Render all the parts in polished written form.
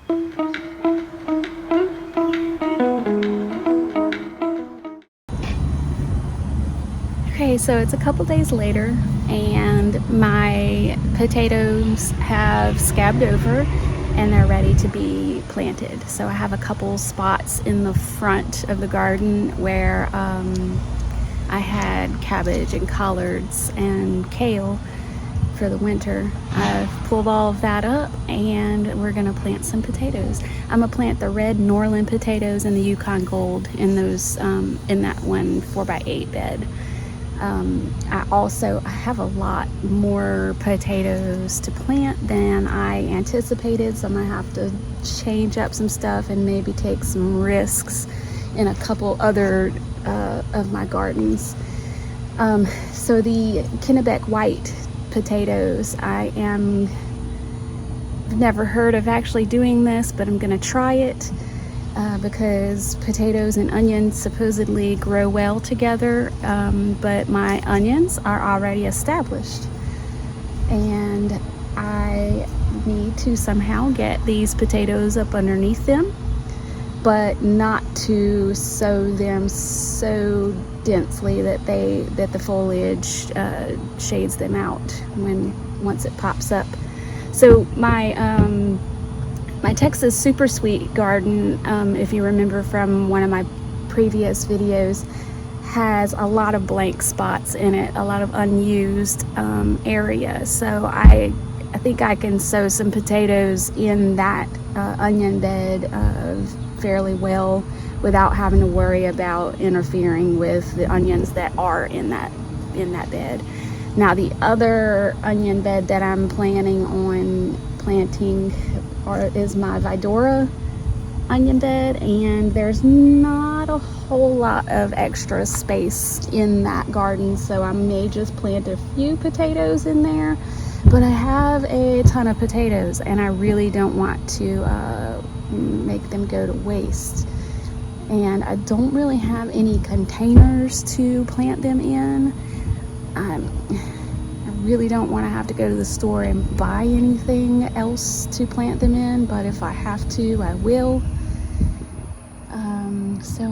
Okay, so it's a couple days later and my potatoes have scabbed over and they're ready to be planted. So I have a couple spots in the front of the garden where I had cabbage and collards and kale for the winter. I've pulled all of that up and we're gonna plant some potatoes. I'm gonna plant the red Norland potatoes and the Yukon Gold in those in that one 4x8 bed. I have a lot more potatoes to plant than I anticipated, so I'm gonna have to change up some stuff and maybe take some risks in a couple other of my gardens. So the Kennebec white potatoes, never heard of actually doing this, but I'm gonna try it. Because potatoes and onions supposedly grow well together, but my onions are already established and I need to somehow get these potatoes up underneath them, but not to sow them so densely that the foliage shades them out once it pops up. So my Texas Super Sweet garden, if you remember from one of my previous videos, has a lot of blank spots in it, a lot of unused area. So I think I can sow some potatoes in that onion bed fairly well without having to worry about interfering with the onions that are in that bed. Now the other onion bed that I'm planning on planting is my Vidora onion bed, and there's not a whole lot of extra space in that garden, so I may just plant a few potatoes in there, but I have a ton of potatoes and I really don't want to make them go to waste, and I don't really have any containers to plant them in. I really don't want to have to go to the store and buy anything else to plant them in, but if I have to, I will. So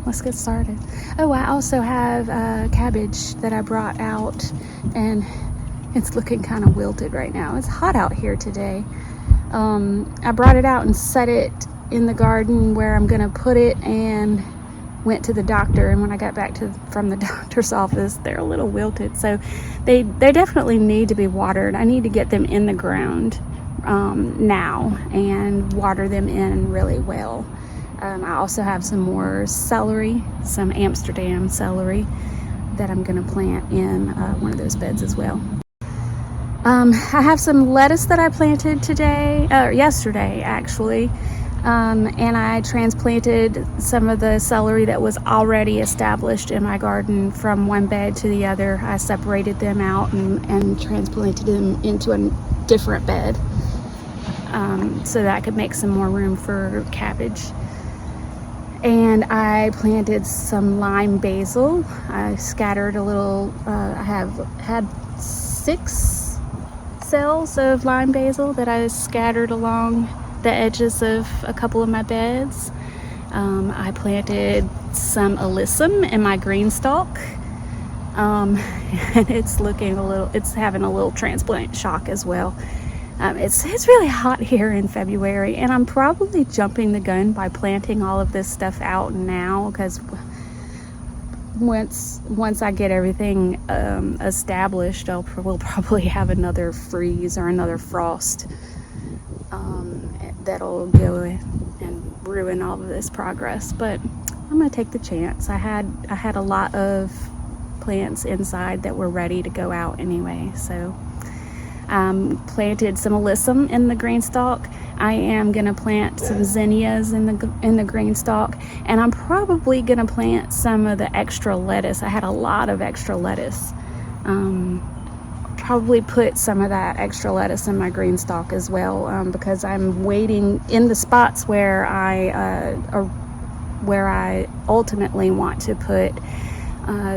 let's get started. Oh, I also have cabbage that I brought out, and it's looking kind of wilted right now. It's hot out here today. I brought it out and set it in the garden where I'm gonna put it, and went to the doctor, and when I got back from the doctor's office, they're a little wilted, so they definitely need to be watered. I need to get them in the ground now and water them in really well. I also have some more celery, some Amsterdam celery, that I'm going to plant in one of those beds as well. I have some lettuce that I planted yesterday actually. And I transplanted some of the celery that was already established in my garden from one bed to the other. I separated them out and transplanted them into a different bed so that I could make some more room for cabbage. And I planted some lime basil. I scattered a little, I have had 6 cells of lime basil that I scattered along the edges of a couple of my beds. I planted some alyssum in my GreenStalk, and it's having a little transplant shock as well. It's really hot here in February, and I'm probably jumping the gun by planting all of this stuff out now, because once I get everything established, we'll probably have another freeze or another frost that'll go and ruin all of this progress. But I'm gonna take the chance. I had a lot of plants inside that were ready to go out anyway, so planted some alyssum in the GreenStalk. I am gonna plant some zinnias in the GreenStalk, and I'm probably gonna plant some of the extra lettuce. I had a lot of extra lettuce. Probably put some of that extra lettuce in my GreenStalk as well, because I'm waiting in the spots where I ultimately want to put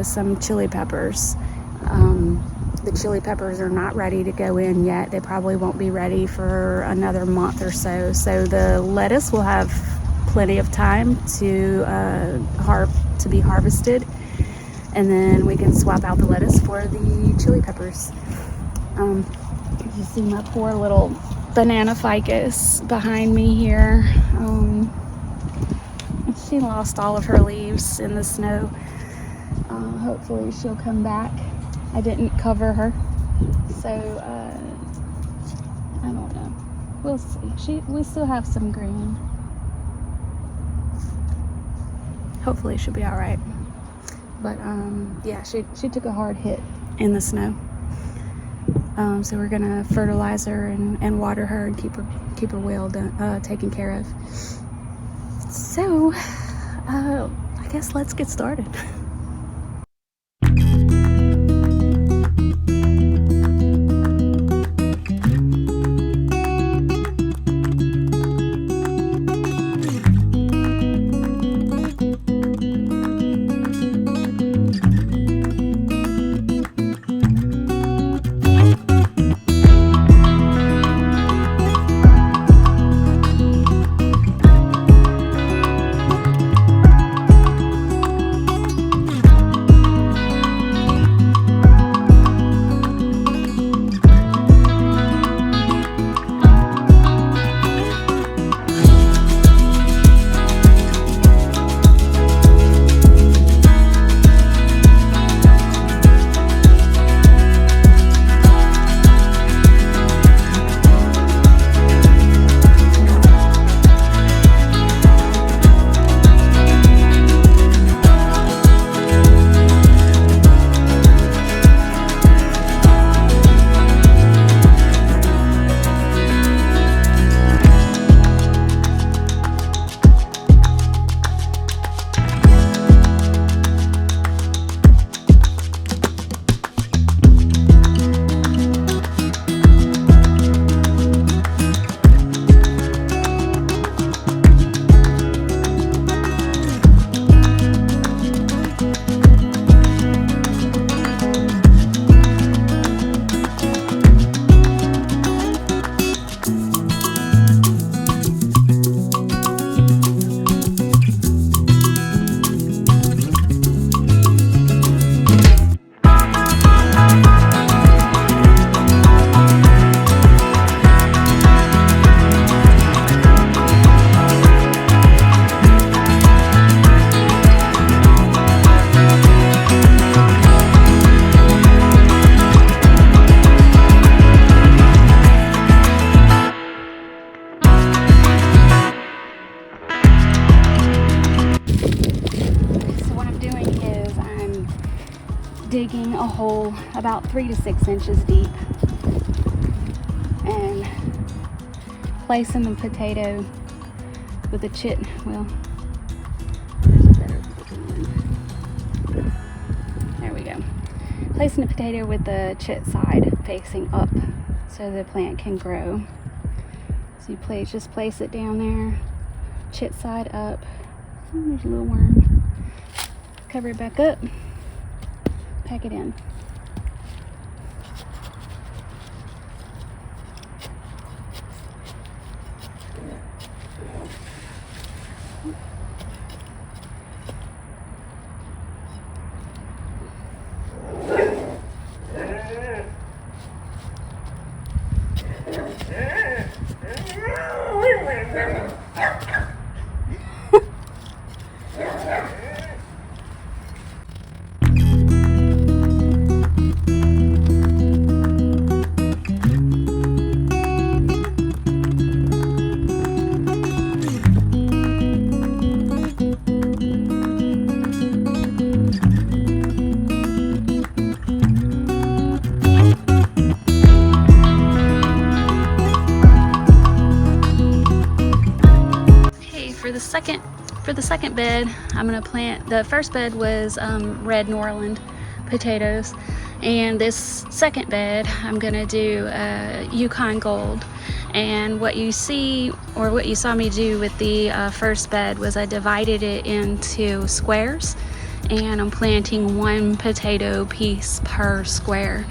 some chili peppers. the chili peppers are not ready to go in yet. They probably won't be ready for another month or so. So the lettuce will have plenty of time to be harvested, and then we can swap out the lettuce for the chili peppers. You see my poor little banana ficus behind me here. She lost all of her leaves in the snow. Hopefully she'll come back. I didn't cover her, so I don't know. We'll see. We still have some green. Hopefully she'll be all right. But yeah, she took a hard hit in the snow. So we're gonna fertilize her and water her and keep her well taken care of. So I guess let's get started. Digging a hole about 3 to 6 inches deep and placing the potato with the chit. Well, there's a better one. There we go. Placing the potato with the chit side facing up so the plant can grow. So you just place it down there, chit side up. Oh, there's a little worm. Cover it back up. Pack it in. For the second bed, I'm gonna plant, the first bed was red Norland potatoes, and this second bed I'm gonna do Yukon Gold. And what you see, or what you saw me do with the first bed, was I divided it into squares, and I'm planting one potato piece per square.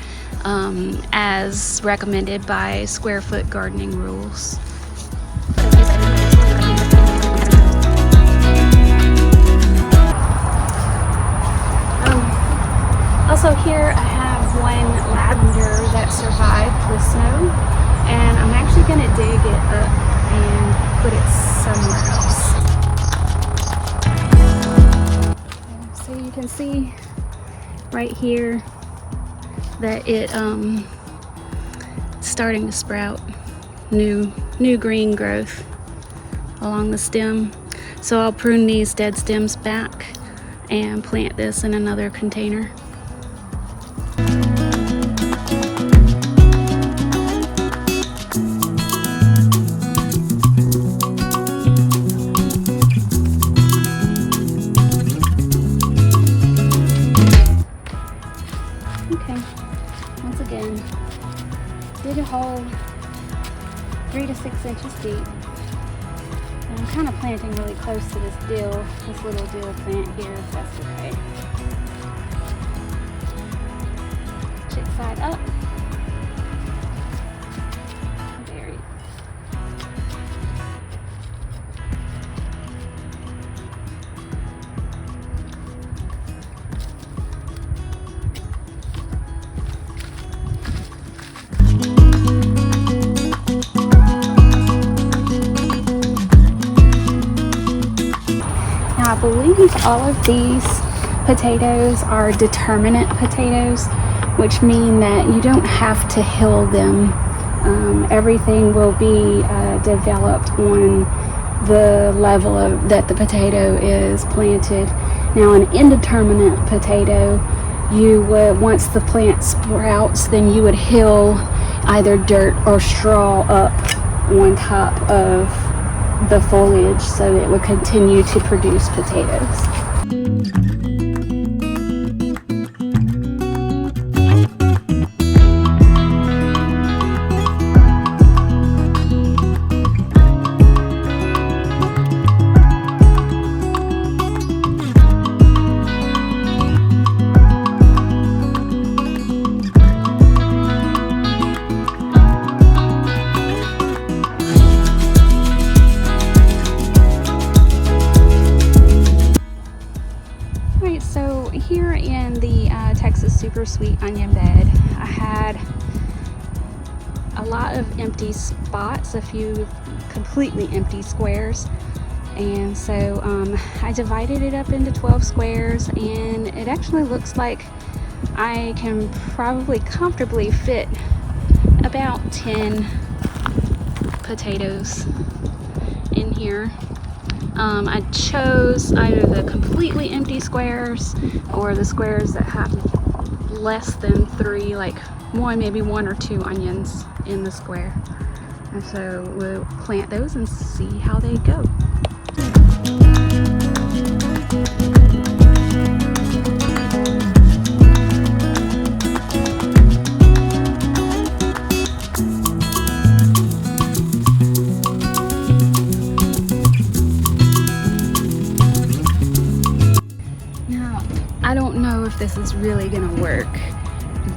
as recommended by square foot gardening rules. Also here I have one lavender that survived the snow, and I'm actually going to dig it up and put it somewhere else. So you can see right here that it's starting to sprout new green growth along the stem. So I'll prune these dead stems back and plant this in another container. Okay, once again, dig a hole 3 to 6 inches deep. And I'm kind of planting really close to this little dill plant here, if that's okay. Chip side up. Very. I believe all of these potatoes are determinate potatoes, which mean that you don't have to hill them. Everything will be developed on the level that the potato is planted. Now an indeterminate potato, you would, once the plant sprouts, then you would hill either dirt or straw up on top of the foliage so it would continue to produce potatoes. So here in the Texas Super Sweet Onion bed, I had a lot of empty spots, a few completely empty squares, and so I divided it up into 12 squares, and it actually looks like I can probably comfortably fit about 10 potatoes in here. I chose either the completely empty squares or the squares that have less than 3, like maybe one or two onions in the square. And so we'll plant those and see how they go. I don't know if this is really gonna work,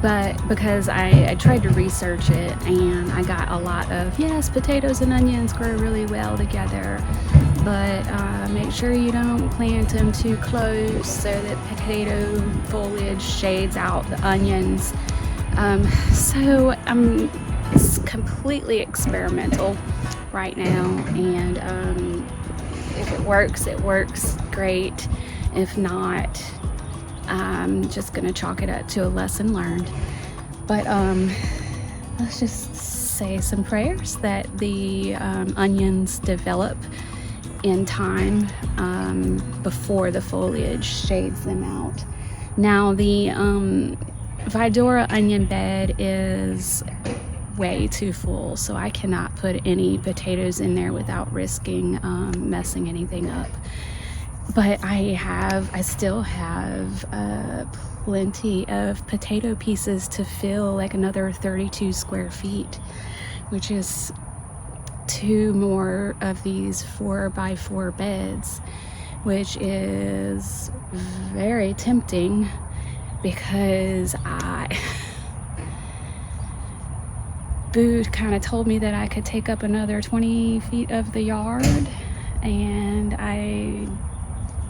but because I tried to research it and I got a lot of, yes, potatoes and onions grow really well together, but make sure you don't plant them too close so that potato foliage shades out the onions. So it's completely experimental right now, and if it works great. If not, I'm just gonna chalk it up to a lesson learned. But let's just say some prayers that the onions develop in time before the foliage shades them out. Now the Vidora onion bed is way too full, so I cannot put any potatoes in there without risking messing anything up. But I still have plenty of potato pieces to fill, like another 32 square feet, which is 2 more of these 4x4 beds, which is very tempting because Boo kind of told me that I could take up another 20 feet of the yard, and I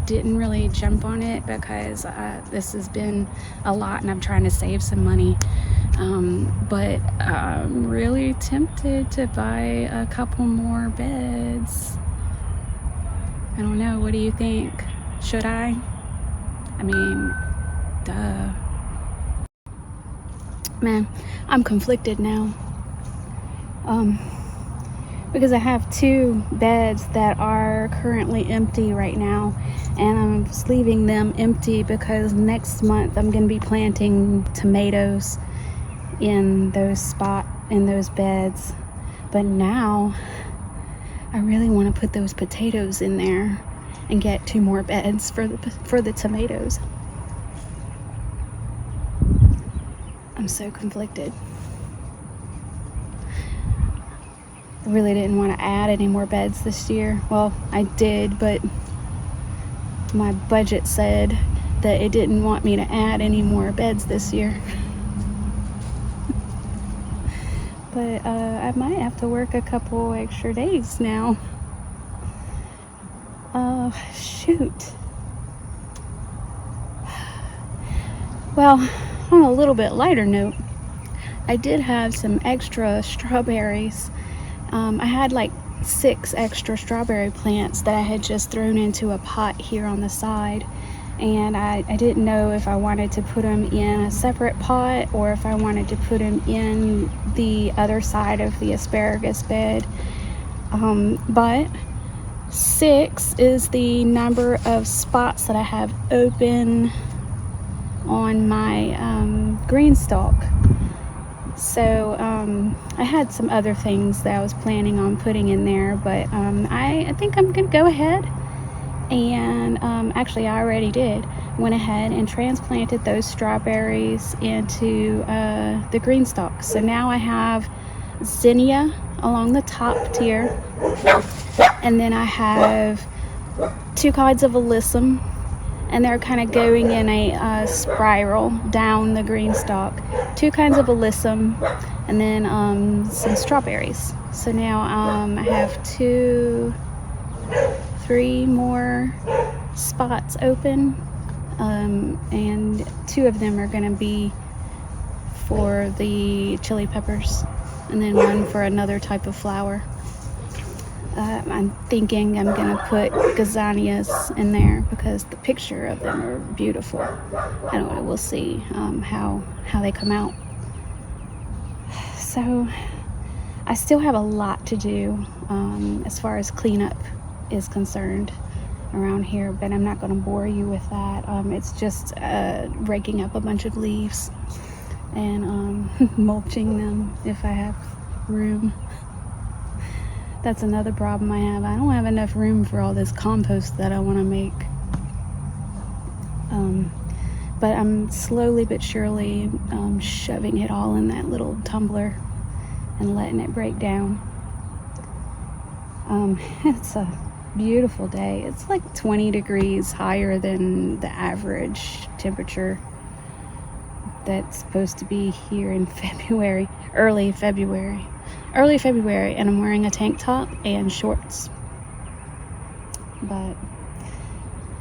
didn't really jump on it because this has been a lot and I'm trying to save some money. But I'm really tempted to buy a couple more beds. I don't know, what do you think? Should I? I mean, duh. Man, I'm conflicted now. Because I have 2 beds that are currently empty right now, and I'm just leaving them empty because next month I'm going to be planting tomatoes in those beds. But now I really want to put those potatoes in there and get 2 more beds for the tomatoes. I'm so conflicted. I really didn't want to add any more beds this year. Well, I did, but my budget said that it didn't want me to add any more beds this year. But I might have to work a couple extra days now. Shoot. Well, on a little bit lighter note, I did have some extra strawberries. I had like 6 extra strawberry plants that I had just thrown into a pot here on the side, and I didn't know if I wanted to put them in a separate pot or if I wanted to put them in the other side of the asparagus bed. But 6 is the number of spots that I have open on my GreenStalk. So I had some other things that I was planning on putting in there, but I think I'm gonna go ahead and actually I already went ahead and transplanted those strawberries into the GreenStalk. So now I have zinnia along the top tier, and then I have 2 kinds of alyssum, and they're kind of going in a spiral down the GreenStalk. 2 kinds of alyssum, and then some strawberries. So now I have 3 more spots open, and 2 of them are going to be for the chili peppers, and then 1 for another type of flower. I'm thinking I'm going to put gazanias in there because the picture of them are beautiful. I don't know, we'll see how they come out. So I still have a lot to do as far as cleanup is concerned around here, but I'm not going to bore you with that. It's just raking up a bunch of leaves and mulching them if I have room. That's another problem I have. I don't have enough room for all this compost that I want to make. But I'm slowly but surely shoving it all in that little tumbler and letting it break down. It's a beautiful day. It's like 20 degrees higher than the average temperature that's supposed to be here in February, early February, and I'm wearing a tank top and shorts. But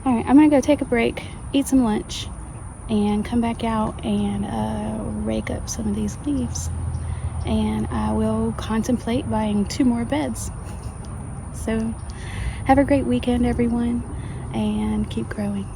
all right, I'm gonna go take a break, eat some lunch, and come back out and rake up some of these leaves, and I will contemplate buying 2 more beds. So have a great weekend, everyone, and keep growing.